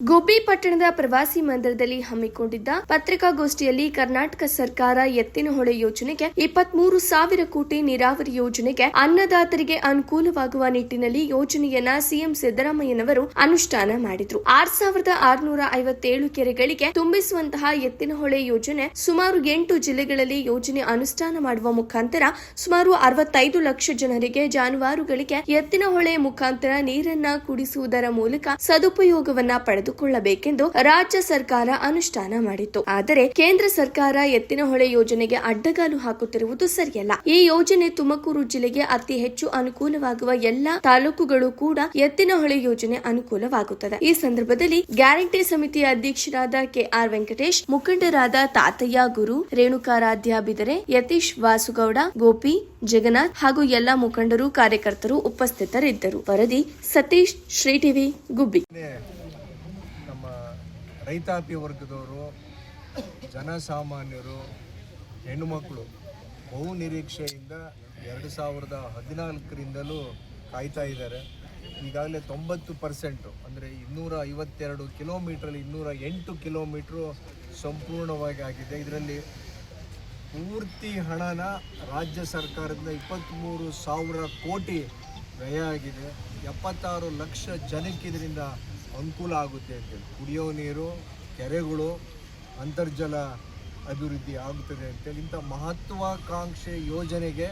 ಗುಬ್ಬಿ ಪಟ್ಟಣದ ಪ್ರವಾಸಿ ಮಂದಿರದಲ್ಲಿ ಹಮ್ಮಿಕೊಂಡಿದ್ದ ಪತ್ರಿಕಾಗೋಷ್ಠಿಯಲ್ಲಿ ಕರ್ನಾಟಕ ಸರ್ಕಾರ ಎತ್ತಿನಹೊಳೆ ಯೋಜನೆಗೆ 23,000 ಕೋಟಿ ನೀರಾವರಿ ಯೋಜನೆಗೆ ಅನ್ನದಾತರಿಗೆ ಅನುಕೂಲವಾಗುವ ನಿಟ್ಟಿನಲ್ಲಿ ಯೋಜನೆಯನ್ನ ಸಿಎಂ ಸಿದ್ದರಾಮಯ್ಯನವರು ಅನುಷ್ಠಾನ ಮಾಡಿದ್ರು. 6,657 ಕೆರೆಗಳಿಗೆ ತುಂಬಿಸುವಂತಹ ಎತ್ತಿನಹೊಳೆ ಯೋಜನೆ ಸುಮಾರು 8 ಜಿಲ್ಲೆಗಳಲ್ಲಿ ಯೋಜನೆ ಅನುಷ್ಠಾನ ಮಾಡುವ ಮುಖಾಂತರ ಸುಮಾರು 65 ಲಕ್ಷ ಜನರಿಗೆ ಜಾನುವಾರುಗಳಿಗೆ ಎತ್ತಿನಹೊಳೆ ಮುಖಾಂತರ ನೀರನ್ನ ಕುಡಿಸುವುದರ ಮೂಲಕ ಸದುಪಯೋಗವನ್ನ ಪಡೆದುಕೊಳ್ಳಬೇಕೆಂದು ರಾಜ್ಯ ಸರ್ಕಾರ ಅನುಷ್ಠಾನ ಮಾಡಿತ್ತು. ಆದರೆ ಕೇಂದ್ರ ಸರ್ಕಾರ ಎತ್ತಿನಹೊಳೆ ಯೋಜನೆಗೆ ಅಡ್ಡಗಾಲು ಹಾಕುತ್ತಿರುವುದು ಸರಿಯಲ್ಲ. ಈ ಯೋಜನೆ ತುಮಕೂರು ಜಿಲ್ಲೆಗೆ ಅತಿ ಹೆಚ್ಚು ಅನುಕೂಲವಾಗುವ ಎಲ್ಲಾ ತಾಲೂಕುಗಳು ಕೂಡ ಎತ್ತಿನಹೊಳೆ ಯೋಜನೆ ಅನುಕೂಲವಾಗುತ್ತದೆ. ಈ ಸಂದರ್ಭದಲ್ಲಿ ಗ್ಯಾರಂಟಿ ಸಮಿತಿಯ ಅಧ್ಯಕ್ಷರಾದ ಕೆಆರ್ ವೆಂಕಟೇಶ್, ಮುಖಂಡರಾದ ತಾತಯ್ಯ ಗುರು, ರೇಣುಕಾರಾಧ್ಯ ಬಿದರೆ, ಯತೀಶ್ ವಾಸುಗೌಡ, ಗೋಪಿ, ಜಗನ್ನಾಥ್ ಹಾಗೂ ಎಲ್ಲಾ ಮುಖಂಡರು ಕಾರ್ಯಕರ್ತರು ಉಪಸ್ಥಿತರಿದ್ದರು. ವರದಿ ಸತೀಶ್, ಶ್ರೀ ಟಿವಿ, ಗುಬ್ಬಿ. ನಮ್ಮ ರೈತಾಪಿ ವರ್ಗದವರು, ಜನಸಾಮಾನ್ಯರು, ಹೆಣ್ಣುಮಕ್ಕಳು ಬಹು ನಿರೀಕ್ಷೆಯಿಂದ 2014ರಿಂದಲೂ ಕಾಯ್ತಾ ಇದ್ದಾರೆ. ಈಗಾಗಲೇ 90% ಅಂದರೆ 252 ಕಿಲೋಮೀಟ್ರಲ್ಲಿ 208 ಕಿಲೋಮೀಟ್ರು ಸಂಪೂರ್ಣವಾಗಿ ಆಗಿದೆ. ಇದರಲ್ಲಿ ಪೂರ್ತಿ ಹಣನ ರಾಜ್ಯ ಸರ್ಕಾರದಿಂದ 23,000 ಕೋಟಿ ವ್ಯಯ ಆಗಿದೆ. 76 ಲಕ್ಷ ಜನಕ್ಕೆ ಇದರಿಂದ ಅನುಕೂಲ ಆಗುತ್ತೆ ಅಂತೇಳಿ, ಕುಡಿಯೋ ನೀರು, ಕೆರೆಗಳು, ಅಂತರ್ಜಲ ಅಭಿವೃದ್ಧಿ ಆಗುತ್ತದೆ ಅಂತೇಳಿ ಇಂಥ ಮಹತ್ವಾಕಾಂಕ್ಷೆ ಯೋಜನೆಗೆ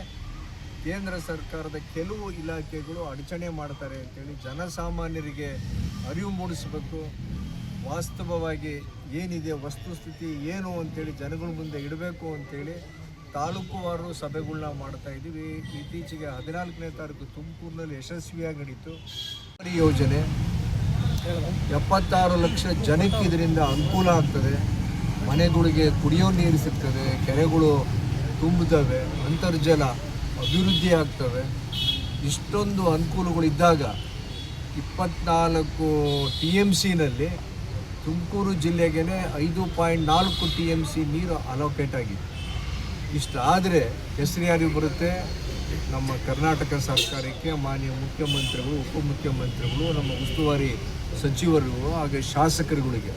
ಕೇಂದ್ರ ಸರ್ಕಾರದ ಕೆಲವು ಇಲಾಖೆಗಳು ಅಡಚಣೆ ಮಾಡ್ತಾರೆ ಅಂತೇಳಿ ಜನಸಾಮಾನ್ಯರಿಗೆ ಅರಿವು ಮೂಡಿಸಬೇಕು. ವಾಸ್ತವವಾಗಿ ಏನಿದೆ, ವಸ್ತುಸ್ಥಿತಿ ಏನು ಅಂತೇಳಿ ಜನಗಳ ಮುಂದೆ ಇಡಬೇಕು ಅಂತೇಳಿ ತಾಲೂಕುವಾರು ಸಭೆಗಳನ್ನ ಮಾಡ್ತಾ ಇದ್ದೀವಿ. ಇತ್ತೀಚೆಗೆ 14ನೇ ತಾರೀಕು ತುಮಕೂರಿನಲ್ಲಿ ಯಶಸ್ವಿಯಾಗಿ ನಡೀತು. ಈ ಯೋಜನೆ 76 ಲಕ್ಷ ಜನಕ್ಕೆ ಇದರಿಂದ ಅನುಕೂಲ ಆಗ್ತದೆ. ಮನೆಗಳಿಗೆ ಕುಡಿಯೋ ನೀರು ಸಿಗ್ತದೆ, ಕೆರೆಗಳು ತುಂಬುತ್ತವೆ, ಅಂತರ್ಜಲ ಅಭಿವೃದ್ಧಿ ಆಗ್ತವೆ. ಇಷ್ಟೊಂದು ಅನುಕೂಲಗಳಿದ್ದಾಗ 24 TMCನಲ್ಲಿ ತುಮಕೂರು ಜಿಲ್ಲೆಗೆ 5.4 TMC ನೀರು ಅಲೋಕೇಟ್ ಆಗಿದೆ. ಇಷ್ಟಾದರೆ ಹೆಸರು ಯಾರಿಗೆ ಬರುತ್ತೆ? ನಮ್ಮ ಕರ್ನಾಟಕ ಸರ್ಕಾರಕ್ಕೆ, ಮಾನ್ಯ ಮುಖ್ಯಮಂತ್ರಿಗಳು, ಉಪಮುಖ್ಯಮಂತ್ರಿಗಳು, ನಮ್ಮ ಉಸ್ತುವಾರಿ ಸಚಿವರು ಹಾಗೆ ಶಾಸಕರುಗಳಿಗೆ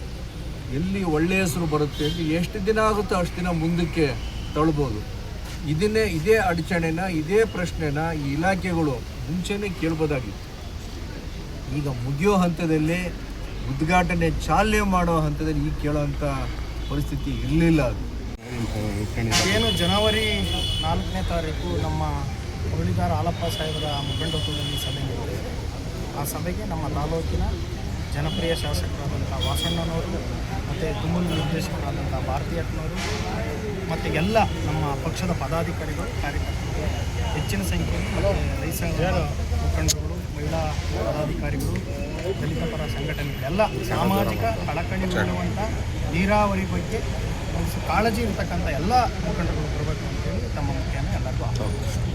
ಎಲ್ಲಿ ಒಳ್ಳೆಯ ಹೆಸರು ಬರುತ್ತೆ ಅಂತ ಎಷ್ಟು ದಿನ ಆಗುತ್ತೋ ಅಷ್ಟು ದಿನ ಮುಂದಕ್ಕೆ ತಳ್ಬೋದು. ಇದೇ ಅಡಚಣೆನ, ಇದೇ ಪ್ರಶ್ನೆನ ಈ ಇಲಾಖೆಗಳು ಮುಂಚೆನೇ ಕೇಳ್ಬೋದಾಗಿತ್ತು. ಈಗ ಮುಗಿಯೋ ಹಂತದಲ್ಲಿ, ಉದ್ಘಾಟನೆ ಚಾಲನೆ ಮಾಡೋ ಹಂತದಲ್ಲಿ ಈಗ ಕೇಳೋವಂಥ ಪರಿಸ್ಥಿತಿ ಇರಲಿಲ್ಲ. ಅದು ಏನು ಜನವರಿ 4ನೇ ತಾರೀಕು ನಮ್ಮ ಮುರಳೀಧರ ಹಾಲಪ್ಪ ಸಾಹೇಬರ ಮುಖಂಡತ್ವದಲ್ಲಿ ಸಭೆ ನಡೆದಿದೆ. ಆ ಸಭೆಗೆ ನಮ್ಮ ತಾಲೂಕಿನ ಜನಪ್ರಿಯ ಶಾಸಕರಾದಂಥ ವಾಸಣ್ಣನವರು ಮತ್ತು ತುಮೂರು ನಿರ್ದೇಶಕರಾದಂಥ ಭಾರತೀಯಪ್ಪನವರು ಮತ್ತು ಎಲ್ಲ ನಮ್ಮ ಪಕ್ಷದ ಪದಾಧಿಕಾರಿಗಳು, ಕಾರ್ಯಕರ್ತರು ಹೆಚ್ಚಿನ ಸಂಖ್ಯೆಯಲ್ಲಿ ಮತ್ತು ರೈತ ಸಂಘದ ಮುಖಂಡರುಗಳು, ಮಹಿಳಾ ಪದಾಧಿಕಾರಿಗಳು, ದಲಿತ ಪರ ಸಂಘಟನೆಗಳು, ಎಲ್ಲ ಸಾಮಾಜಿಕ ಕಳಕಳಿ ಇರುವಂಥ ನೀರಾವರಿ ಬಗ್ಗೆ ಕಾಳಜಿ ಇರತಕ್ಕಂಥ ಎಲ್ಲ ಮುಖಂಡರು ಬರಬೇಕು ಅಂತೇಳಿ ತಮ್ಮ ಮುಖ್ಯನ ಎಲ್ಲರಿಗೂ